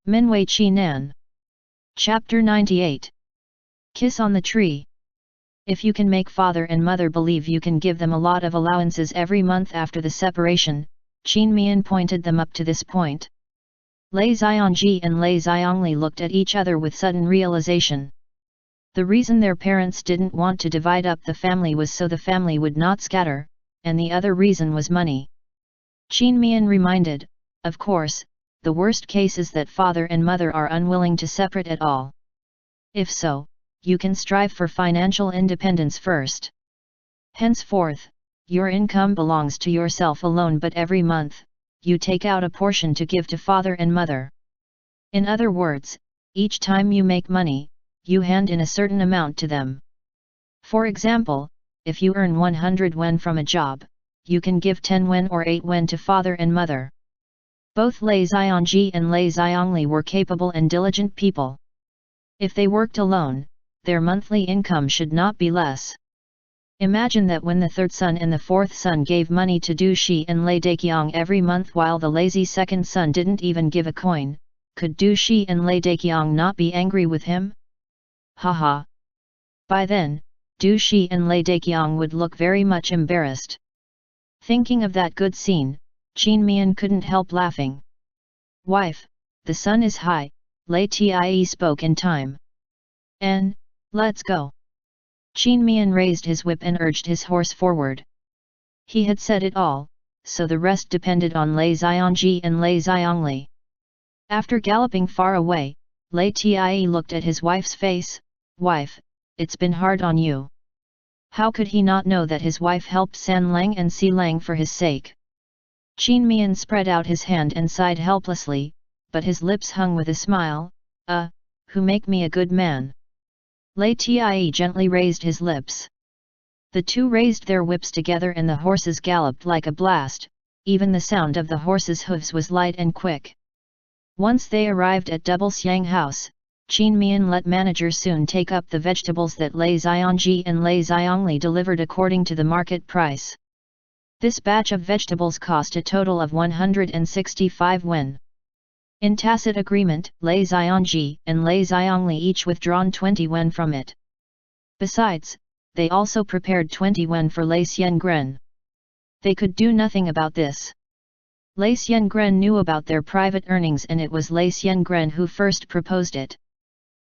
Minwei Chi Nan. Chapter 98. Kiss on the Tree. If you can make father and mother believe you can give them a lot of allowances every month after the separation, Qin Mian pointed them up to this point. Lei Xiangji and Lei Xiangli looked at each other with sudden realization. The reason their parents didn't want to divide up the family was so the family would not scatter, and the other reason was money. Qin Mian reminded, of course, the worst case is that father and mother are unwilling to separate at all. If so, you can strive for financial independence first. Henceforth, your income belongs to yourself alone, but every month, you take out a portion to give to father and mother. In other words, each time you make money, you hand in a certain amount to them. For example, if you earn 100 wen from a job, you can give 10 wen or 8 wen to father and mother. Both Lei Xiangji and Lei Xiangli were capable and diligent people. If they worked alone, their monthly income should not be less. Imagine that when the third son and the fourth son gave money to Du Shi and Lei Daqiang every month while the lazy second son didn't even give a coin, could Du Shi and Lei Daqiang not be angry with him? Haha. By then, Du Shi and Lei Daqiang would look very much embarrassed. Thinking of that good scene, Qin Mian couldn't help laughing. Wife, the sun is high, Lei Tie spoke in time. Let's go. Qin Mian raised his whip and urged his horse forward. He had said it all, so the rest depended on Lei Xiangji and Lei Xiangli. After galloping far away, Lei Tie looked at his wife's face. Wife, it's been hard on you. How could he not know that his wife helped San Lang and Si Lang for his sake? Qin Mian spread out his hand and sighed helplessly, but his lips hung with a smile. Who make me a good man? Lei Tie gently raised his lips. The two raised their whips together and the horses galloped like a blast, even the sound of the horses' hooves was light and quick. Once they arrived at Double Xiang House, Qin Mian let manager Sun take up the vegetables that Lei Xiangji and Lei Xiangli delivered according to the market price. This batch of vegetables cost a total of 165 wen. In tacit agreement, Lei Xiangji and Lei Xiangli each withdrawn 20 wen from it. Besides, they also prepared 20 wen for Lei Xiangren. They could do nothing about this. Lei Xiangren knew about their private earnings and it was Lei Xiangren who first proposed it.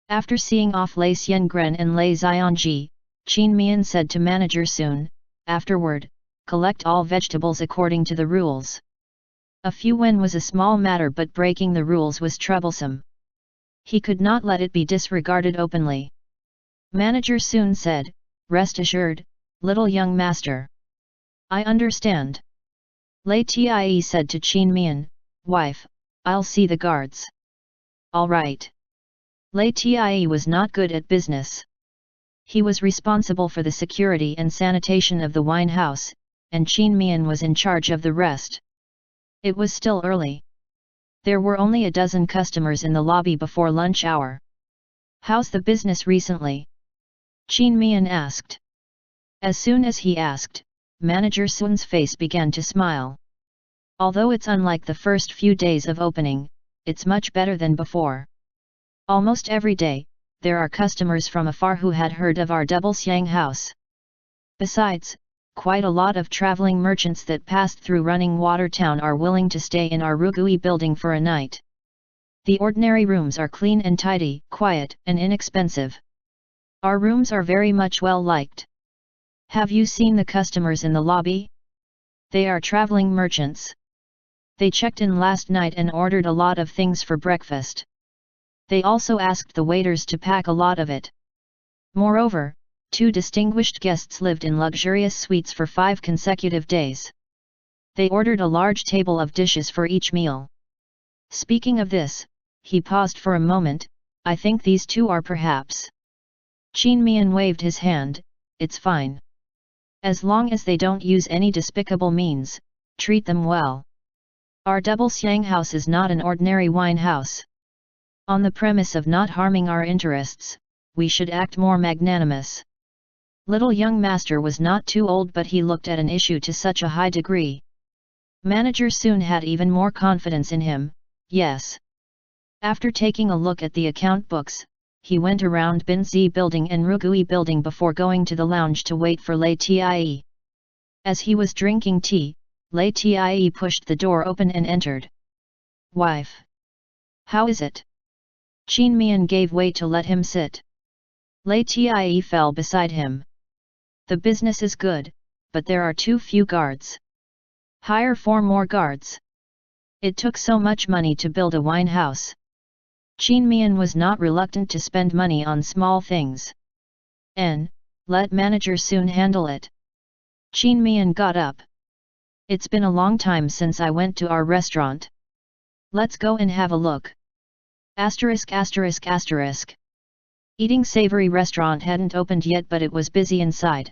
After seeing off Lei Xiangren and Lei Xiangji, Qin Mian said to manager Sun, afterward, collect all vegetables according to the rules. A few wen was a small matter, but breaking the rules was troublesome. He could not let it be disregarded openly. Manager Sun said, rest assured, little young master. I understand. Lei Tie said to Qin Mian, wife, I'll see the guards. All right. Lei Tie was not good at business. He was responsible for the security and sanitation of the wine house, and Qin Mian was in charge of the rest. It was still early. There were only a dozen customers in the lobby before lunch hour. How's the business recently? Qin Mian asked. As soon as he asked, manager Sun's face began to smile. Although it's unlike the first few days of opening, it's much better than before. Almost every day, there are customers from afar who had heard of our Double Xiang house. Besides, quite a lot of traveling merchants that passed through Running Water Town are willing to stay in our Rugui building for a night. The ordinary rooms are clean and tidy, quiet and inexpensive. Our rooms are very much well liked. Have you seen the customers in the lobby? They are traveling merchants. They checked in last night and ordered a lot of things for breakfast. They also asked the waiters to pack a lot of it. Moreover, 2 distinguished guests lived in luxurious suites for 5 consecutive days. They ordered a large table of dishes for each meal. Speaking of this, he paused for a moment. I think these 2 are perhaps. Qin Mian waved his hand, it's fine. As long as they don't use any despicable means, treat them well. Our Double Xiang house is not an ordinary wine house. On the premise of not harming our interests, we should act more magnanimous. Little young master was not too old, but he looked at an issue to such a high degree. Manager Sun had even more confidence in him. Yes. After taking a look at the account books, he went around Binzi building and Rugui building before going to the lounge to wait for Lei Tie. As he was drinking tea, Lei Tie pushed the door open and entered. "Wife! How is it?" Qin Mian gave way to let him sit. Lei Tie fell beside him. "The business is good, but there are too few guards. Hire 4 more guards. It took so much money to build a wine house." Qin Mian was not reluctant to spend money on small things. Let manager soon handle it." Qin Mian got up. "It's been a long time since I went to our restaurant. Let's go and have a look." *******. Eating savory restaurant hadn't opened yet, but it was busy inside.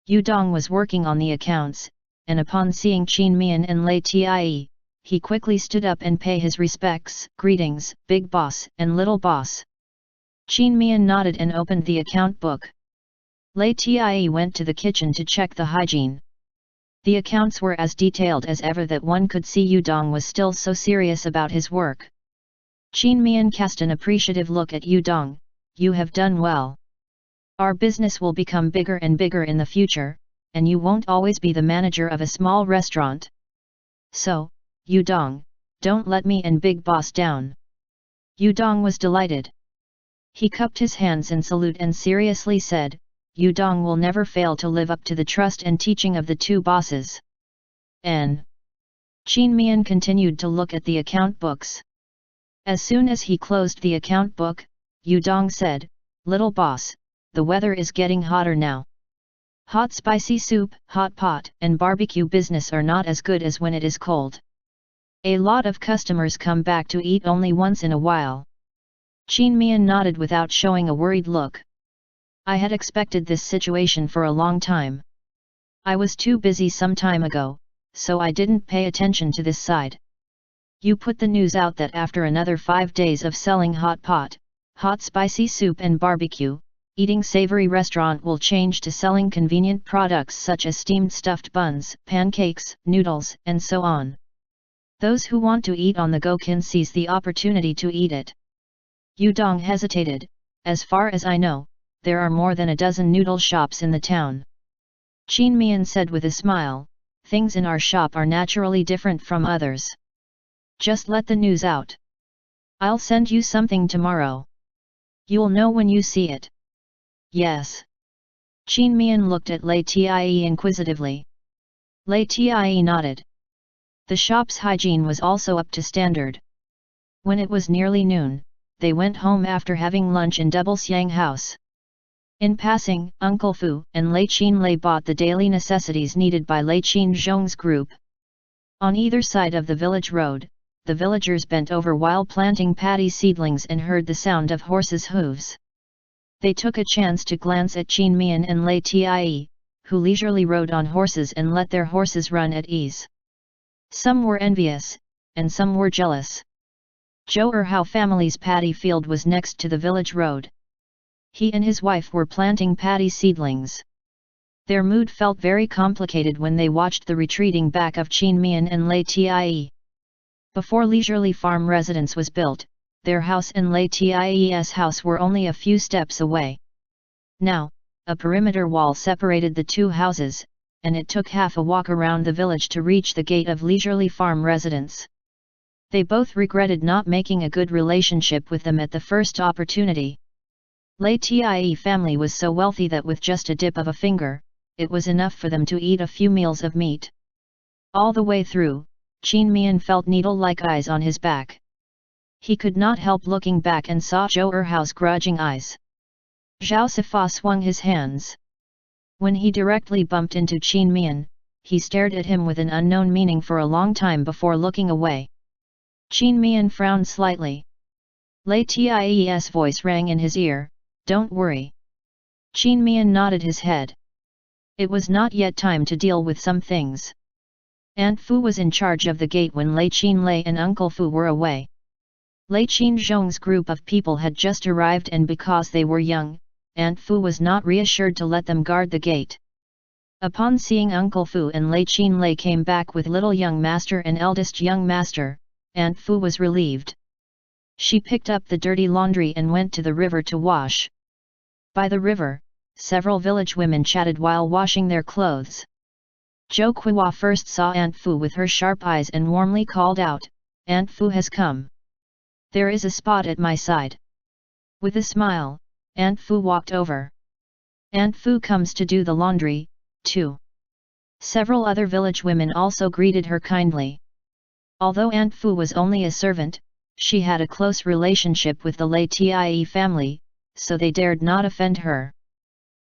Yu Dong was working on the accounts, and upon seeing Qin Mian and Lei Tie, he quickly stood up and paid his respects. "Greetings, big boss and little boss." Qin Mian nodded and opened the account book. Lei Tie went to the kitchen to check the hygiene. The accounts were as detailed as ever that one could see Yu Dong was still so serious about his work. Qin Mian cast an appreciative look at Yu Dong. "You have done well. Our business will become bigger and bigger in the future, and you won't always be the manager of a small restaurant. So, Yu Dong, don't let me and Big Boss down." Yu Dong was delighted. He cupped his hands in salute and seriously said, "Yu Dong will never fail to live up to the trust and teaching of the 2 bosses." Qin Mian continued to look at the account books. As soon as he closed the account book, Yu Dong said, "Little boss, the weather is getting hotter now. Hot spicy soup, hot pot, and barbecue business are not as good as when it is cold. A lot of customers come back to eat only once in a while." Qin Mian nodded without showing a worried look. "I had expected this situation for a long time. I was too busy some time ago, so I didn't pay attention to this side. You put the news out that after another 5 days of selling hot pot, hot spicy soup and barbecue, eating savory restaurant will change to selling convenient products such as steamed stuffed buns, pancakes, noodles, and so on. Those who want to eat on the go can seize the opportunity to eat it." Yu Dong hesitated. "As far as I know, there are more than a dozen noodle shops in the town." Qin Mian said with a smile, "Things in our shop are naturally different from others. Just let the news out. I'll send you something tomorrow. You'll know when you see it." "Yes." Qin Mian looked at Lei Tie inquisitively. Lei Tie nodded. The shop's hygiene was also up to standard. When it was nearly noon, they went home after having lunch in Double Xiang House. In passing, Uncle Fu and Lei Qin Lei bought the daily necessities needed by Lei Qin Zhong's group. On either side of the village road, the villagers bent over while planting paddy seedlings and heard the sound of horses' hooves. They took a chance to glance at Qin Mian and Lei Tie, who leisurely rode on horses and let their horses run at ease. Some were envious, and some were jealous. Zhou Hao family's paddy field was next to the village road. He and his wife were planting paddy seedlings. Their mood felt very complicated when they watched the retreating back of Qin Mian and Lei Tie. Before leisurely farm residence was built, their house and Lei Tie's house were only a few steps away. Now, a perimeter wall separated the 2 houses, and it took half a walk around the village to reach the gate of leisurely farm residence. They both regretted not making a good relationship with them at the first opportunity. Lei Tie family was so wealthy that with just a dip of a finger, it was enough for them to eat a few meals of meat. All the way through, Qin Mian felt needle-like eyes on his back. He could not help looking back and saw Zhou Hao's grudging eyes. Zhao Sifa swung his hands. When he directly bumped into Qin Mian, he stared at him with an unknown meaning for a long time before looking away. Qin Mian frowned slightly. Lei Tie's voice rang in his ear, "Don't worry." Qin Mian nodded his head. It was not yet time to deal with some things. Aunt Fu was in charge of the gate when Lei Qin Lei and Uncle Fu were away. Lei Qin Zhong's group of people had just arrived, and because they were young, Aunt Fu was not reassured to let them guard the gate. Upon seeing Uncle Fu and Lei Qin Lei came back with little young master and eldest young master, Aunt Fu was relieved. She picked up the dirty laundry and went to the river to wash. By the river, several village women chatted while washing their clothes. Zhou Kuihua first saw Aunt Fu with her sharp eyes and warmly called out, "Aunt Fu has come. There is a spot at my side." With a smile, Aunt Fu walked over. "Aunt Fu comes to do the laundry, too." Several other village women also greeted her kindly. Although Aunt Fu was only a servant, she had a close relationship with the LIAN family, so they dared not offend her.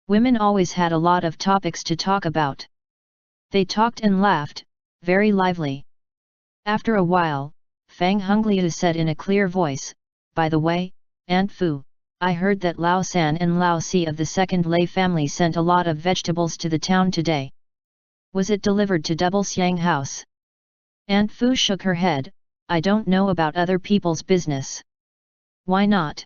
Women always had a lot of topics to talk about. They talked and laughed, very lively. After a while, Fang Hongliu said in a clear voice, "By the way, Aunt Fu, I heard that Lao San and Lao Si of the second Lei family sent a lot of vegetables to the town today. Was it delivered to Double Xiang House?" Aunt Fu shook her head, "I don't know about other people's business." "Why not?"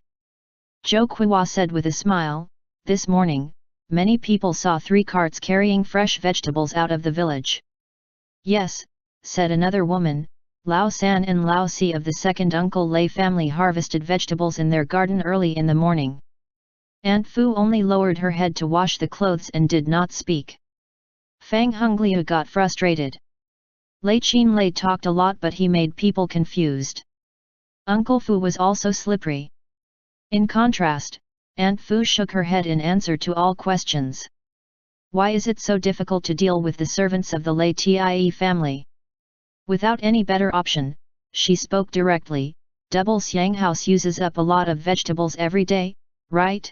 Zhou Kuihua said with a smile, "This morning, many people saw 3 carts carrying fresh vegetables out of the village." "Yes," said another woman, "Lao San and Lao Si of the second Uncle Lei family harvested vegetables in their garden early in the morning." Aunt Fu only lowered her head to wash the clothes and did not speak. Fang Hongliu got frustrated. Lei Qin Lei talked a lot but he made people confused. Uncle Fu was also slippery. In contrast, Aunt Fu shook her head in answer to all questions. "Why is it so difficult to deal with the servants of the LIAN family?" Without any better option, she spoke directly, "Double Xiang House uses up a lot of vegetables every day, right?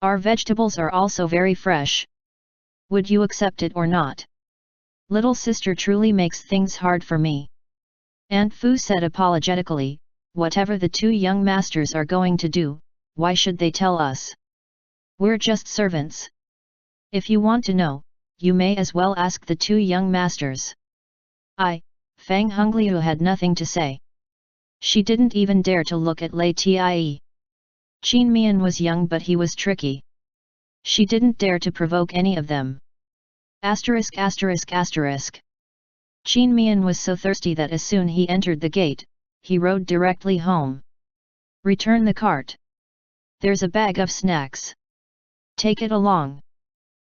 Our vegetables are also very fresh. Would you accept it or not? Little sister truly makes things hard for me." Aunt Fu said apologetically, "Whatever the 2 young masters are going to do, why should they tell us? We're just servants. If you want to know, you may as well ask the 2 young masters." Fang Hongliu had nothing to say. She didn't even dare to look at Lei Tie. Qin Mian was young but he was tricky. She didn't dare to provoke any of them. Asterisk asterisk asterisk. Qin Mian was so thirsty that as soon he entered the gate, he rode directly home. "Return the cart. There's a bag of snacks. Take it along."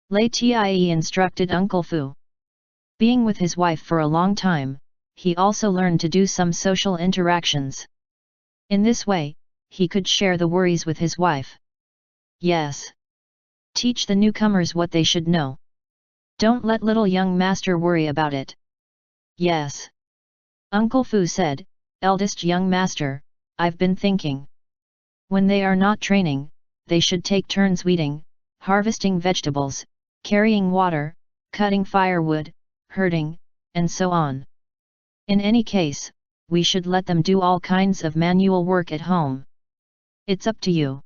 Lei Tie instructed Uncle Fu. Being with his wife for a long time, he also learned to do some social interactions. In this way, he could share the worries with his wife. "Yes. Teach the newcomers what they should know. Don't let little young master worry about it." "Yes." Uncle Fu said, "Eldest young master, I've been thinking. When they are not training, they should take turns weeding, harvesting vegetables, carrying water, cutting firewood, herding, and so on. In any case, we should let them do all kinds of manual work at home. It's up to you."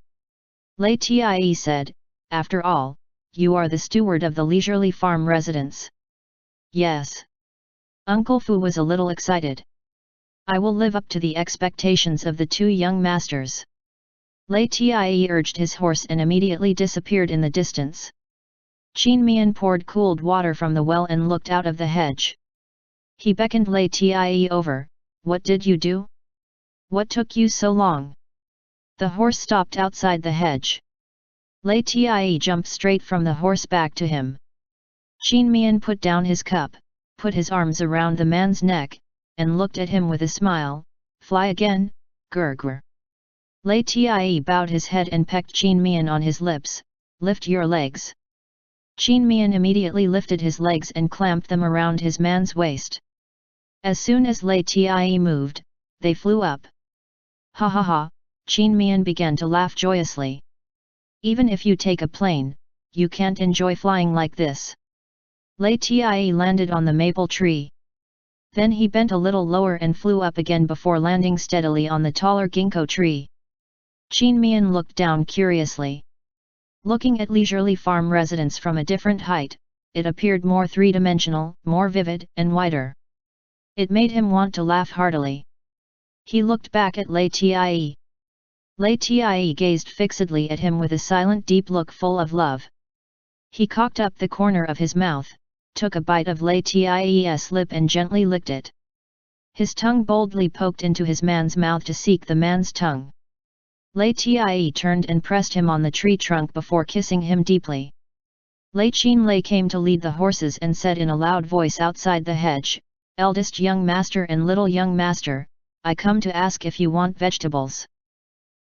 Lei Tie said, "After all, you are the steward of the leisurely farm residence." "Yes." Uncle Fu was a little excited. "I will live up to the expectations of the 2 young masters." Lei Tie urged his horse and immediately disappeared in the distance. Qin Mian poured cooled water from the well and looked out of the hedge. He beckoned Lei Tie over. "What did you do? What took you so long?" The horse stopped outside the hedge. Lei Tie jumped straight from the horse back to him. Qin Mian put down his cup, put his arms around the man's neck, and looked at him with a smile. "Fly again, Gurgur." Lei Tie bowed his head and pecked Qin Mian on his lips. "Lift your legs." Qin Mian immediately lifted his legs and clamped them around his man's waist. As soon as Lei Tie moved, they flew up. "Ha ha ha," Qin Mian began to laugh joyously. "Even if you take a plane, you can't enjoy flying like this." Lei Tie landed on the maple tree. Then he bent a little lower and flew up again before landing steadily on the taller ginkgo tree. Qin Mian looked down curiously. Looking at leisurely farm residence from a different height, it appeared more three-dimensional, more vivid, and wider. It made him want to laugh heartily. He looked back at Lei Tie. Lei Tie gazed fixedly at him with a silent deep look full of love. He cocked up the corner of his mouth, took a bite of Lei Tie's lip and gently licked it. His tongue boldly poked into his man's mouth to seek the man's tongue. LIAN turned and pressed him on the tree trunk before kissing him deeply. LIAN came to lead the horses and said in a loud voice outside the hedge, "Eldest young master and little young master, I come to ask if you want vegetables."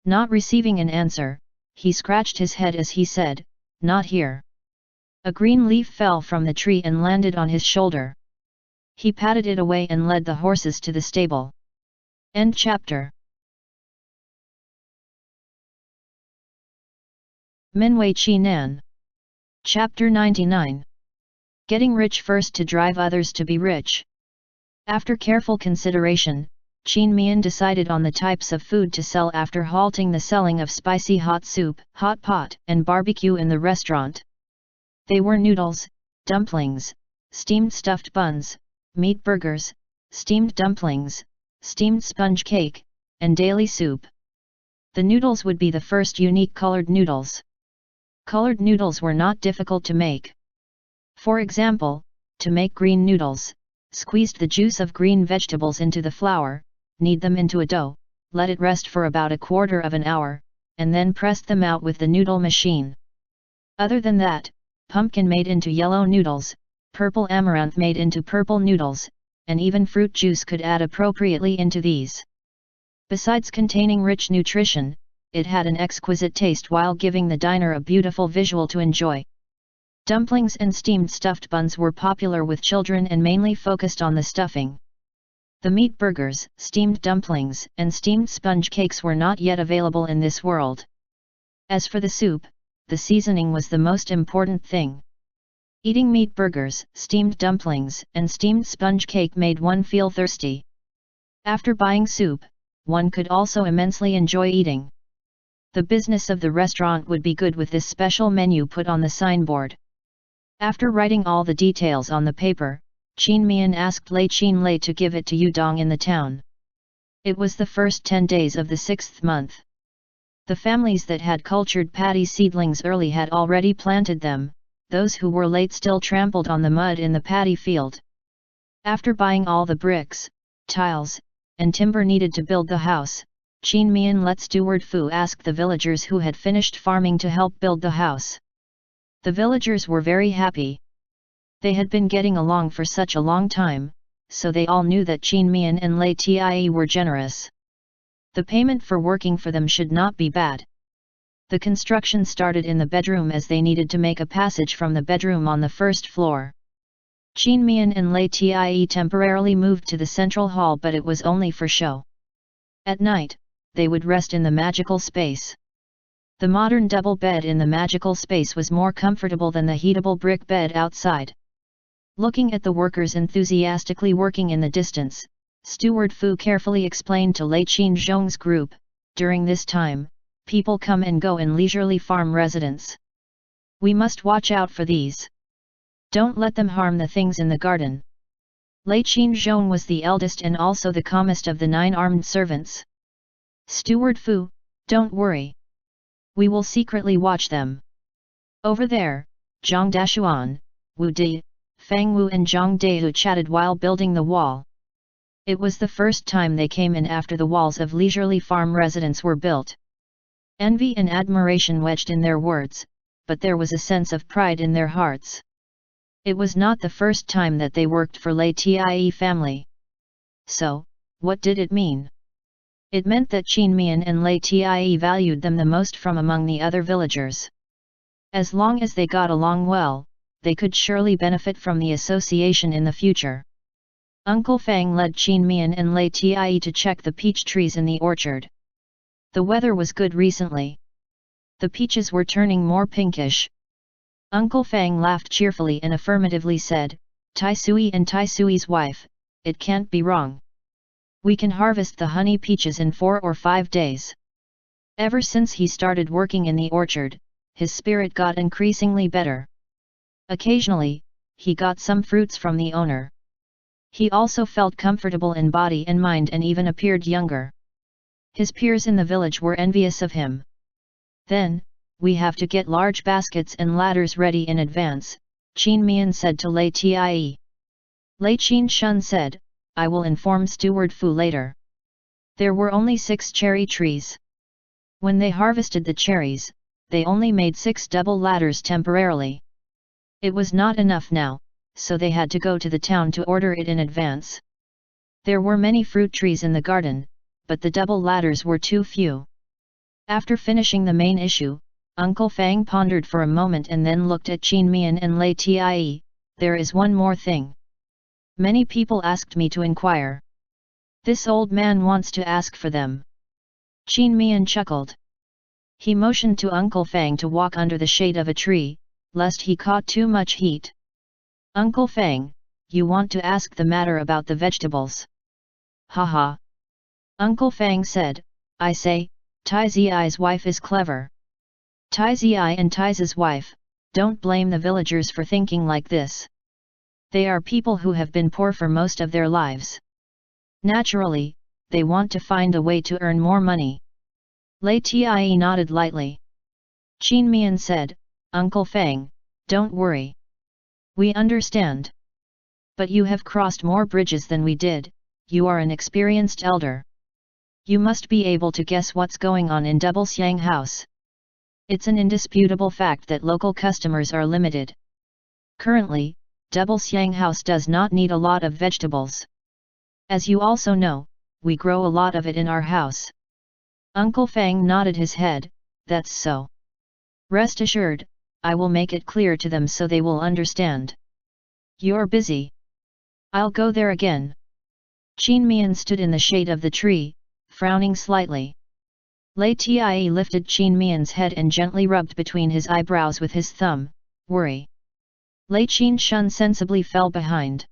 Not receiving an answer, he scratched his head as he said, "Not here." A green leaf fell from the tree and landed on his shoulder. He patted it away and led the horses to the stable. End chapter. Minwei Qi Nan. Chapter 99. Getting rich first to drive others to be rich. After careful consideration, Qin Mian decided on the types of food to sell after halting the selling of spicy hot soup, hot pot, and barbecue in the restaurant. They were noodles, dumplings, steamed stuffed buns, meat burgers, steamed dumplings, steamed sponge cake, and daily soup. The noodles would be the first unique colored noodles. Colored noodles were not difficult to make. For example, to make green noodles, squeezed the juice of green vegetables into the flour, knead them into a dough, let it rest for about a quarter of an hour, and then pressed them out with the noodle machine. Other than that, pumpkin made into yellow noodles, purple amaranth made into purple noodles, and even fruit juice could add appropriately into these. Besides containing rich nutrition, it had an exquisite taste while giving the diner a beautiful visual to enjoy. Dumplings and steamed stuffed buns were popular with children and mainly focused on the stuffing. The meat burgers, steamed dumplings, and steamed sponge cakes were not yet available in this world. As for the soup, the seasoning was the most important thing. Eating meat burgers, steamed dumplings, and steamed sponge cake made one feel thirsty. After buying soup, one could also immensely enjoy eating. The business of the restaurant would be good with this special menu put on the signboard. After writing all the details on the paper, Qin Mian asked LIAN to give it to Yudong in the town. It was the first 10 days of the 6th month. The families that had cultured paddy seedlings early had already planted them, those who were late still trampled on the mud in the paddy field. After buying all the bricks, tiles, and timber needed to build the house, Qin Mian let steward Fu ask the villagers who had finished farming to help build the house. The villagers were very happy. They had been getting along for such a long time, so they all knew that Qin Mian and LIAN were generous. The payment for working for them should not be bad. The construction started in the bedroom as they needed to make a passage from the bedroom on the first floor. Qin Mian and LIAN temporarily moved to the central hall, but it was only for show. At night, they would rest in the magical space. The modern double bed in the magical space was more comfortable than the heatable brick bed outside. Looking at the workers enthusiastically working in the distance, Steward Fu carefully explained to LIAN Zhong's group, "During this time, people come and go in leisurely farm residents. We must watch out for these. Don't let them harm the things in the garden." LIAN Zhong was the eldest and also the calmest of the 9 armed servants. "Steward Fu, don't worry. We will secretly watch them. Over there, Zhang Dashuan, Wu Di, Fang Wu and Zhang Dehu chatted while building the wall. It was the first time they came in after the walls of leisurely farm residents were built. Envy and admiration wedged in their words, but there was a sense of pride in their hearts. It was not the first time that they worked for LIAN family. So, what did it mean? It meant that Qin Mian and LIAN valued them the most from among the other villagers. As long as they got along well, they could surely benefit from the association in the future. Uncle Fang led Qin Mian and LIAN to check the peach trees in the orchard. The weather was good recently. The peaches were turning more pinkish. Uncle Fang laughed cheerfully and affirmatively said, "Tai Sui and Tai Sui's wife, it can't be wrong. We can harvest the honey peaches in 4 or 5 days." Ever since he started working in the orchard, his spirit got increasingly better. Occasionally, he got some fruits from the owner. He also felt comfortable in body and mind and even appeared younger. His peers in the village were envious of him. "Then, we have to get large baskets and ladders ready in advance," Qin Mian said to LIAN. LIAN Shun said, I will inform Steward Fu later. There were only 6 cherry trees. When they harvested the cherries, they only made 6 double ladders temporarily. It was not enough now, so they had to go to the town to order it in advance. There were many fruit trees in the garden, but the double ladders were too few. After finishing the main issue, Uncle Fang pondered for a moment and then looked at Qin Mian and Lei Tie. There is one more thing. Many people asked me to inquire. This old man wants to ask for them. Qin Mian chuckled. He motioned to Uncle Fang to walk under the shade of a tree, lest he caught too much heat. Uncle Fang, you want to ask the matter about the vegetables? Haha. Uncle Fang said, I say, Tai Zi's wife is clever. Tai Zi and Tai's wife, don't blame the villagers for thinking like this. They are people who have been poor for most of their lives. Naturally, they want to find a way to earn more money. Lei Tie nodded lightly. Qin Mian said, Uncle Fang, don't worry. We understand. But you have crossed more bridges than we did, you are an experienced elder. You must be able to guess what's going on in Double Xiang House. It's an indisputable fact that local customers are limited. Currently, Double Xiang House does not need a lot of vegetables. As you also know, we grow a lot of it in our house. Uncle Fang nodded his head, that's so. Rest assured, I will make it clear to them so they will understand. You're busy. I'll go there again. Qin Mian stood in the shade of the tree, frowning slightly. Lei Tie lifted Qin Mian's head and gently rubbed between his eyebrows with his thumb, worry. Lei Qin Shun sensibly fell behind.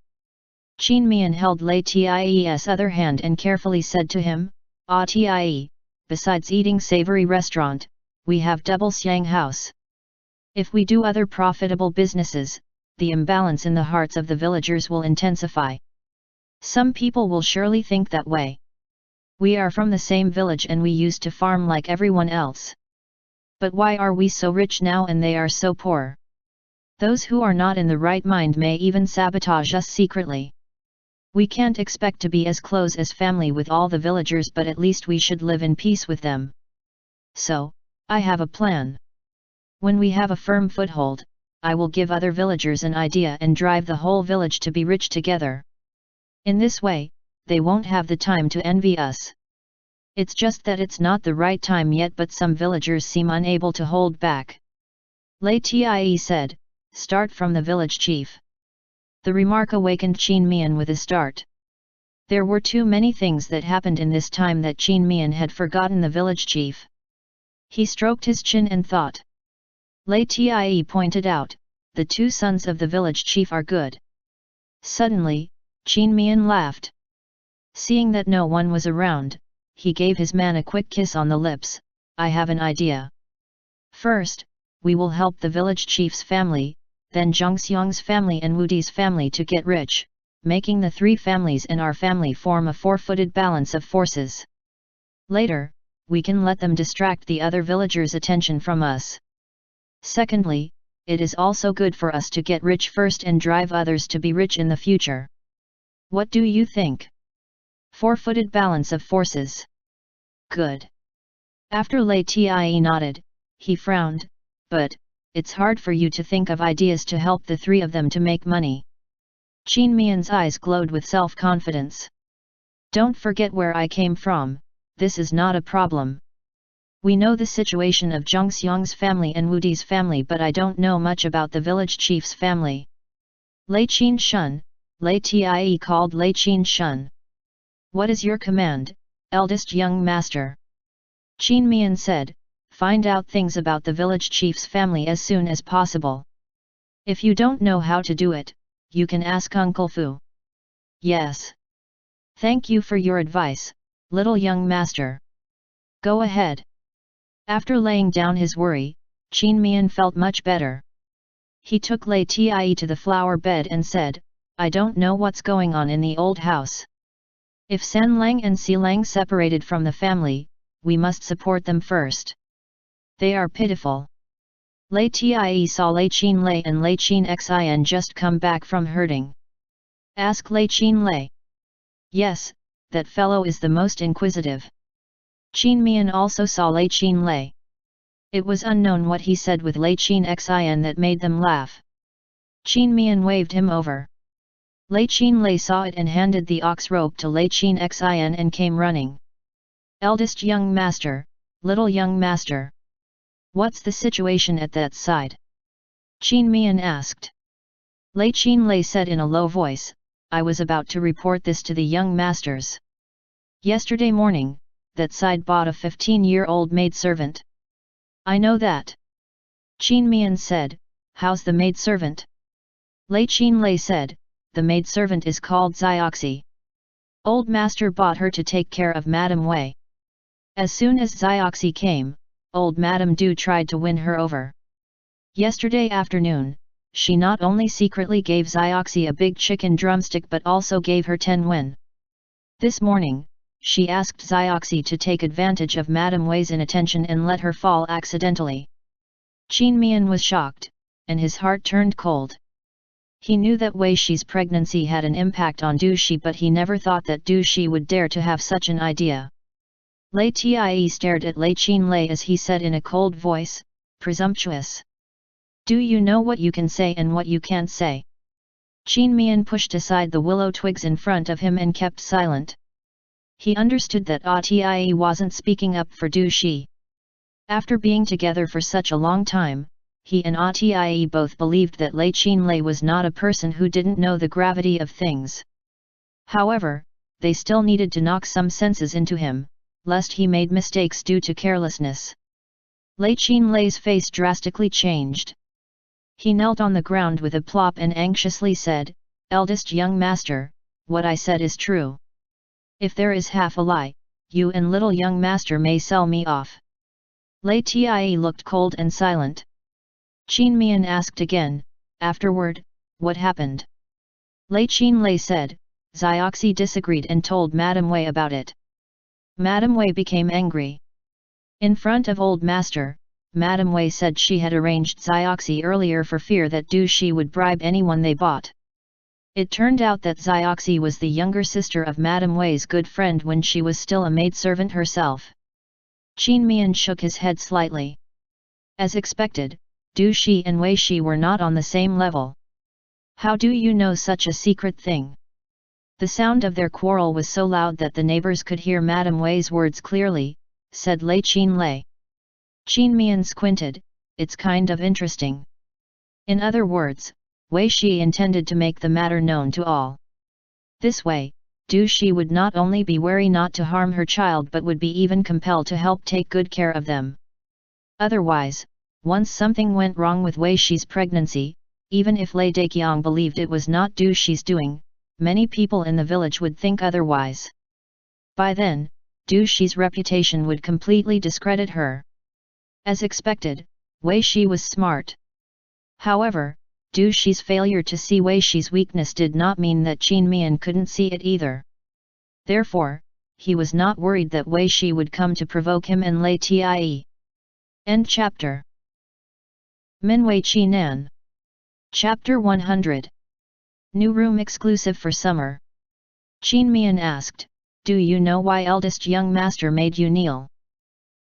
Qin Mian held Lei Tie's other hand and carefully said to him, Ah Tie, besides eating savory restaurant, we have Double Xiang House. If we do other profitable businesses, the imbalance in the hearts of the villagers will intensify. Some people will surely think that way. We are from the same village and we used to farm like everyone else. But why are we so rich now and they are so poor? Those who are not in the right mind may even sabotage us secretly. We can't expect to be as close as family with all the villagers, but at least we should live in peace with them. So, I have a plan. When we have a firm foothold, I will give other villagers an idea and drive the whole village to be rich together. In this way, they won't have the time to envy us. It's just that it's not the right time yet, but some villagers seem unable to hold back. Lei Tie said, start from the village chief. The remark awakened Qin Mian with a start. There were too many things that happened in this time that Qin Mian had forgotten the village chief. He stroked his chin and thought. Lei Tie pointed out, the 2 sons of the village chief are good. Suddenly, Qin Mian laughed. Seeing that no one was around, he gave his man a quick kiss on the lips. I have an idea. First, we will help the village chief's family, then Zhongxiang's family and Wudi's family to get rich, making the 3 families and our family form a 4-footed balance of forces. Later, we can let them distract the other villagers' attention from us. Secondly, it is also good for us to get rich first and drive others to be rich in the future. What do you think? 4-footed balance of forces. Good. After Lei Tie nodded, he frowned, but, it's hard for you to think of ideas to help the 3 of them to make money. Qin Mian's eyes glowed with self-confidence. Don't forget where I came from, this is not a problem. We know the situation of Zhongxiang's family and Wudi's family, but I don't know much about the village chief's family. Lei Qin Shun, Lei Tie called Lei Qin Shun. What is your command, eldest young master? Qin Mian said, find out things about the village chief's family as soon as possible. If you don't know how to do it, you can ask Uncle Fu. Yes. Thank you for your advice, little young master. Go ahead. After laying down his worry, Qin Mian felt much better. He took Lei Tie to the flower bed and said, I don't know what's going on in the old house. If San Lang and Si Lang separated from the family, we must support them first. They are pitiful. Lei Tie saw Lei Qin Lei and Lei Qin Xin just come back from herding. Ask Lei Qin Lei. Yes, that fellow is the most inquisitive. Qin Mian also saw Lei Qin Lei. It was unknown what he said with Lei Qin Xin that made them laugh. Qin Mian waved him over. Lei Qin Lei saw it and handed the ox rope to Lei Qin Xin and came running. Eldest young master, little young master. What's the situation at that side? Qin Mian asked. Lei Qin Lei said in a low voice, I was about to report this to the young masters. Yesterday morning, that side bought a 15-year-old maidservant. I know that. Qin Mian said, how's the maidservant? Lei Qin Lei said, the maidservant is called Zioxi. Old master bought her to take care of Madame Wei. As soon as Zioxi came, old Madame Du tried to win her over. Yesterday afternoon, she not only secretly gave Zioxi a big chicken drumstick but also gave her 10 wen. This morning, she asked Zioxi to take advantage of Madame Wei's inattention and let her fall accidentally. Qin Mian was shocked, and his heart turned cold. He knew that Wei Shi's pregnancy had an impact on Du Shi, but he never thought that Du Shi would dare to have such an idea. Lei Tie stared at Lei Qin Lei as he said in a cold voice, presumptuous. Do you know what you can say and what you can't say? Qin Mian pushed aside the willow twigs in front of him and kept silent. He understood that Tie wasn't speaking up for Du Shi. After being together for such a long time, he and Tie both believed that Lei Qin Lei was not a person who didn't know the gravity of things. However, they still needed to knock some senses into him, lest he made mistakes due to carelessness. Lei Qin Lei's face drastically changed. He knelt on the ground with a plop and anxiously said, Eldest young master, what I said is true. If there is half a lie, you and little young master may sell me off. Lei Tie looked cold and silent. Qin Mian asked again, afterward, what happened? Lei Qin Lei said, Zioxi disagreed and told Madame Wei about it. Madame Wei became angry. In front of old master, Madame Wei said she had arranged Zioxi earlier for fear that Du Shi would bribe anyone they bought. It turned out that Zioxi was the younger sister of Madame Wei's good friend when she was still a maidservant herself. Qin Mian shook his head slightly. As expected, Du Shi and Wei Shi were not on the same level. How do you know such a secret thing? The sound of their quarrel was so loud that the neighbors could hear Madame Wei's words clearly, said Lei Qin Lei. Qin Mian squinted, it's kind of interesting. In other words, Wei Shi intended to make the matter known to all. This way, Du Shi would not only be wary not to harm her child but would be even compelled to help take good care of them. Otherwise, once something went wrong with Wei Shi's pregnancy, even if Lei Daqiang believed it was not Du Shi's doing, many people in the village would think otherwise. By then, Du Shi's reputation would completely discredit her. As expected, Wei Shi was smart. However, Du Shi's failure to see Wei Shi's weakness did not mean that Qin Mian couldn't see it either. Therefore, he was not worried that Wei Shi would come to provoke him and Lei Tie. End chapter. Min Wei Qi Nan. Chapter 100. New room exclusive for summer. Qin Mian asked, do you know why eldest young master made you kneel?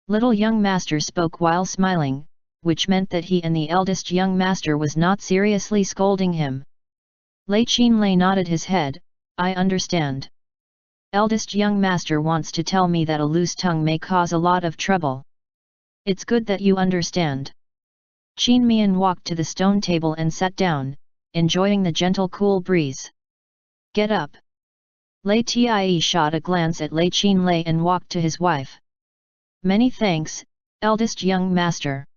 Little young master spoke while smiling, which meant that he and the eldest young master was not seriously scolding him. Lei Qin Lei nodded his head, I understand. Eldest young master wants to tell me that a loose tongue may cause a lot of trouble. It's good that you understand. Qin Mian walked to the stone table and sat down, enjoying the gentle cool breeze. Get up. Lei Tie shot a glance at Lei Qin Lei and walked to his wife. Many thanks, eldest young master.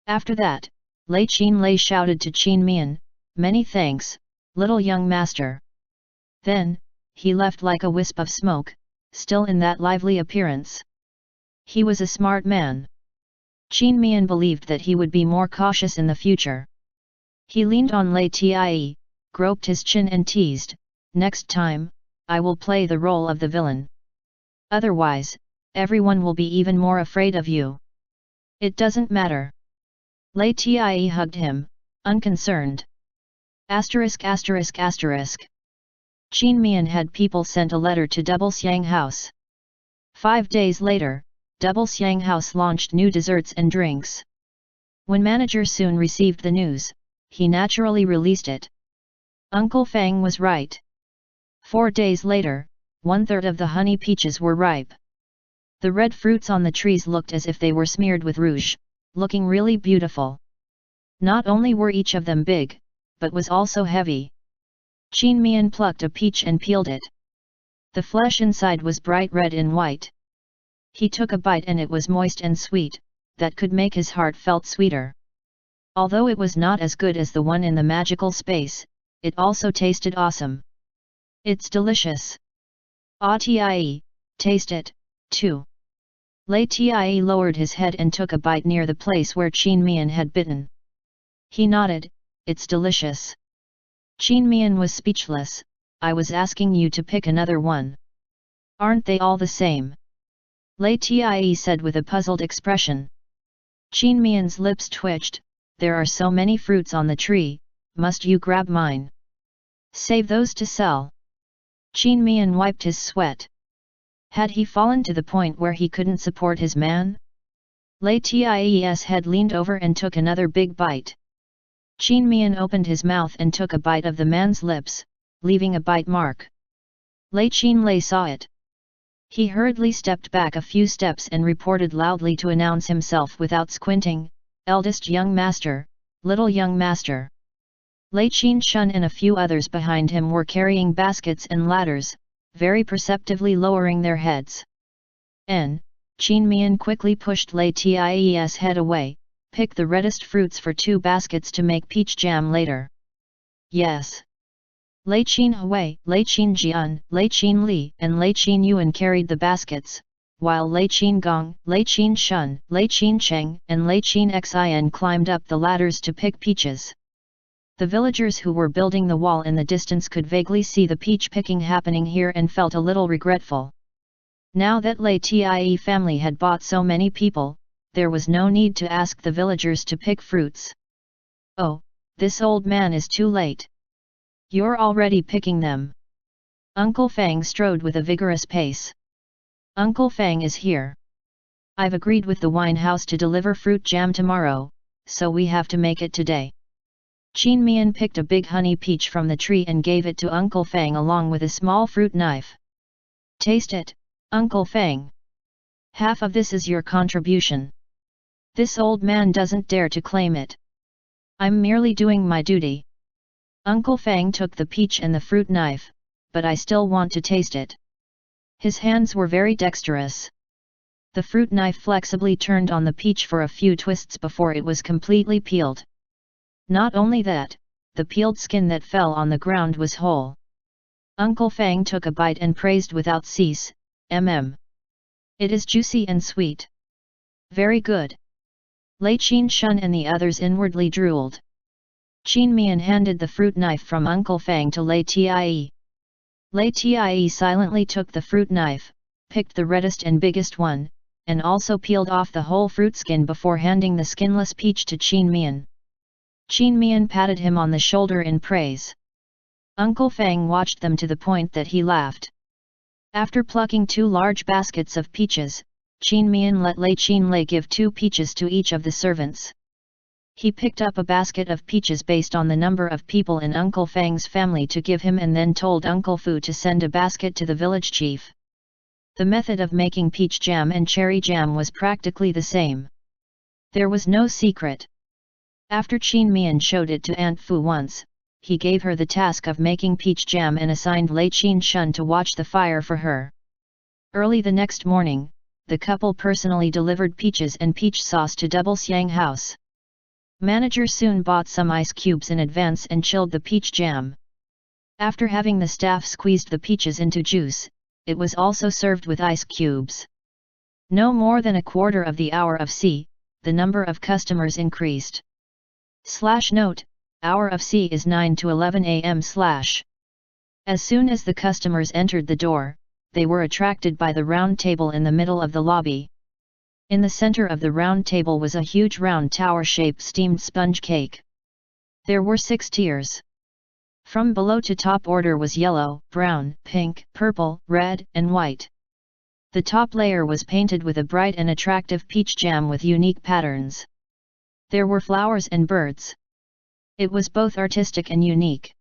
After that, Lei Qin Lei shouted to Qin Mian, many thanks, little young master. Then, he left like a wisp of smoke, still in that lively appearance. He was a smart man. Qin Mian believed that he would be more cautious in the future. He leaned on Lei Tie, groped his chin and teased, next time, I will play the role of the villain. Otherwise, everyone will be even more afraid of you. It doesn't matter. Lei Tie hugged him, unconcerned. ******. Qin Mian had people sent a letter to Double Xiang House. 5 days later, Double Xiang House launched new desserts and drinks. When Manager soon received the news, he naturally released it. Uncle Fang was right. 4 days later, 1/3 of the honey peaches were ripe. The red fruits on the trees looked as if they were smeared with rouge, looking really beautiful. Not only were each of them big, but was also heavy. Qin Mian plucked a peach and peeled it. The flesh inside was bright red and white. He took a bite and it was moist and sweet, that could make his heart felt sweeter. Although it was not as good as the one in the magical space, it also tasted awesome. It's delicious. Ah tie, taste it, too. Lai tie lowered his head and took a bite near the place where Qin Mian had bitten. He nodded, it's delicious. Qin Mian was speechless. I was asking you to pick another one. Aren't they all the same? Lai tie said with a puzzled expression. Qin Mian's lips twitched. There are so many fruits on the tree, must you grab mine? Save those to sell. Qin Mian wiped his sweat. Had he fallen to the point where he couldn't support his man? Lai Tie's head leaned over and took another big bite. Qin Mian opened his mouth and took a bite of the man's lips, leaving a bite mark. Lai Qin Lai saw it. He hurriedly stepped back a few steps and reported loudly to announce himself without squinting, eldest young master, little young master. Lai Qin Shun and a few others behind him were carrying baskets and ladders, very perceptively lowering their heads. Qin Mian quickly pushed Lai Tie's head away, pick the reddest fruits for 2 baskets to make peach jam later. Yes. Lai Qin Hui, Lai Qin Jian, Lai Qin Li and Lai Qin Yuan carried the baskets, while Lai Qin Gong, Lai Qin Shun, Lai Qin Cheng and Lai Qin Xin climbed up the ladders to pick peaches. The villagers who were building the wall in the distance could vaguely see the peach picking happening here and felt a little regretful. Now that Lai Tie family had bought so many people, there was no need to ask the villagers to pick fruits. Oh, this old man is too late. You're already picking them. Uncle Fang strode with a vigorous pace. Uncle Fang is here. I've agreed with the wine house to deliver fruit jam tomorrow, so we have to make it today. Qin Mian picked a big honey peach from the tree and gave it to Uncle Fang along with a small fruit knife. Taste it, Uncle Fang. Half of this is your contribution. This old man doesn't dare to claim it. I'm merely doing my duty. Uncle Fang took the peach and the fruit knife, but I still want to taste it. His hands were very dexterous. The fruit knife flexibly turned on the peach for a few twists before it was completely peeled. Not only that, the peeled skin that fell on the ground was whole. Uncle Fang took a bite and praised without cease, It is juicy and sweet. Very good. Lai Qin Shun and the others inwardly drooled. Qin Mian handed the fruit knife from Uncle Fang to Lai Tie. Lai Tie silently took the fruit knife, picked the reddest and biggest one, and also peeled off the whole fruit skin before handing the skinless peach to Qin Mian. Qin Mian patted him on the shoulder in praise. Uncle Fang watched them to the point that he laughed. After plucking 2 large baskets of peaches, Qin Mian let Lai Qin Lai give 2 peaches to each of the servants. He picked up a basket of peaches based on the number of people in Uncle Fang's family to give him and then told Uncle Fu to send a basket to the village chief. The method of making peach jam and cherry jam was practically the same. There was no secret. After Qin Mian showed it to Aunt Fu once, he gave her the task of making peach jam and assigned Lai Qin Shun to watch the fire for her. Early the next morning, the couple personally delivered peaches and peach sauce to Double Xiang House. Manager soon bought some ice cubes in advance and chilled the peach jam. After having the staff squeezed the peaches into juice, it was also served with ice cubes. No more than a quarter of the hour of C, the number of customers increased. Note, hour of C is 9 to 11 am. As soon as the customers entered the door, they were attracted by the round table in the middle of the lobby. In the center of the round table was a huge round tower-shaped steamed sponge cake. There were 6 tiers. From below to top order was yellow, brown, pink, purple, red, and white. The top layer was painted with a bright and attractive peach jam with unique patterns. There were flowers and birds. It was both artistic and unique.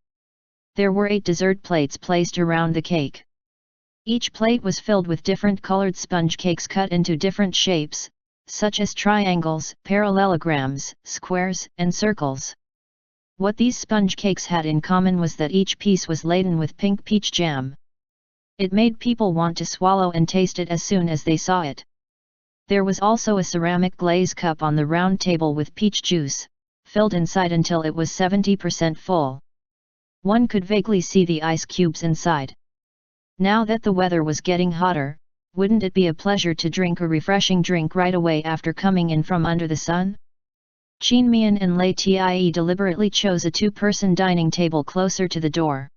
There were 8 dessert plates placed around the cake. Each plate was filled with different colored sponge cakes cut into different shapes, such as triangles, parallelograms, squares, and circles. What these sponge cakes had in common was that each piece was laden with pink peach jam. It made people want to swallow and taste it as soon as they saw it. There was also a ceramic glaze cup on the round table with peach juice, filled inside until it was 70% full. One could vaguely see the ice cubes inside. Now that the weather was getting hotter, wouldn't it be a pleasure to drink a refreshing drink right away after coming in from under the sun? Mian and LIAN deliberately chose a 2-person dining table closer to the door.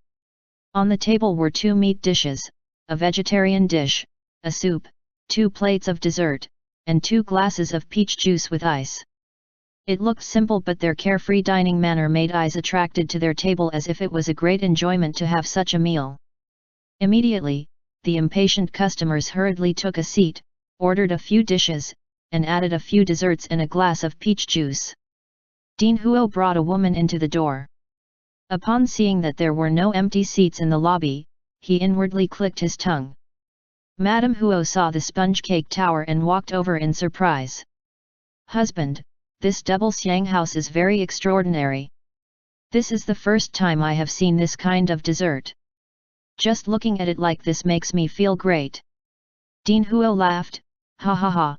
On the table were 2 meat dishes, a vegetarian dish, a soup, 2 plates of dessert, and 2 glasses of peach juice with ice. It looked simple, but their carefree dining manner made eyes attracted to their table as if it was a great enjoyment to have such a meal. Immediately, the impatient customers hurriedly took a seat, ordered a few dishes, and added a few desserts and a glass of peach juice. Dean Huo brought a woman into the door. Upon seeing that there were no empty seats in the lobby, he inwardly clicked his tongue. Madame Huo saw the sponge cake tower and walked over in surprise. "Husband, this double xiang house is very extraordinary. This is the first time I have seen this kind of dessert. Just looking at it like this makes me feel great." Dean Huo laughed, "Ha ha ha.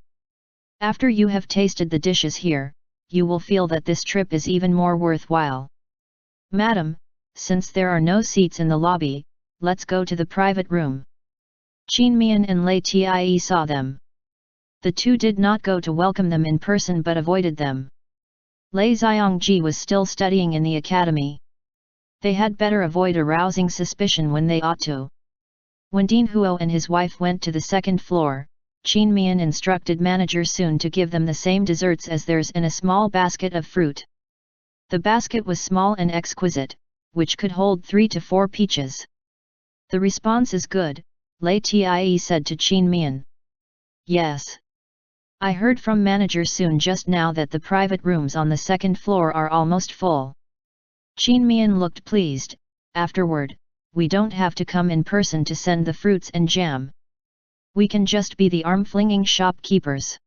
After you have tasted the dishes here, you will feel that this trip is even more worthwhile. Madam, since there are no seats in the lobby, let's go to the private room." Mian and LIAN saw them. The two did not go to welcome them in person but avoided them. Lei Xiongji was still studying in the academy. They had better avoid arousing suspicion when they ought to. When Dean Huo and his wife went to the second floor, Mian instructed manager Soon to give them the same desserts as theirs in a small basket of fruit. The basket was small and exquisite, which could hold 3 to 4 peaches. "The response is good," LIAN said to Mian. "Yes. I heard from manager Soon just now that the private rooms on the second floor are almost full." Mian looked pleased. "Afterward, we don't have to come in person to send the fruits and jam. We can just be the arm-flinging shopkeepers."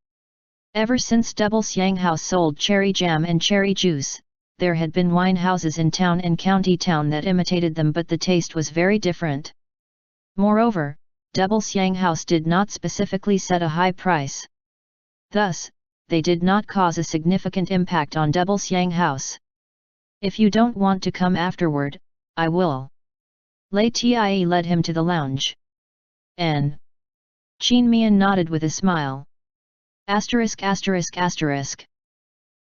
Ever since Double Xiang House sold cherry jam and cherry juice, there had been wine houses in town and county town that imitated them, but the taste was very different. Moreover, Double Xiang House did not specifically set a high price. Thus, they did not cause a significant impact on Double Xiang House. "If you don't want to come afterward, I will." LIAN led him to the lounge. Mian nodded with a smile. *******.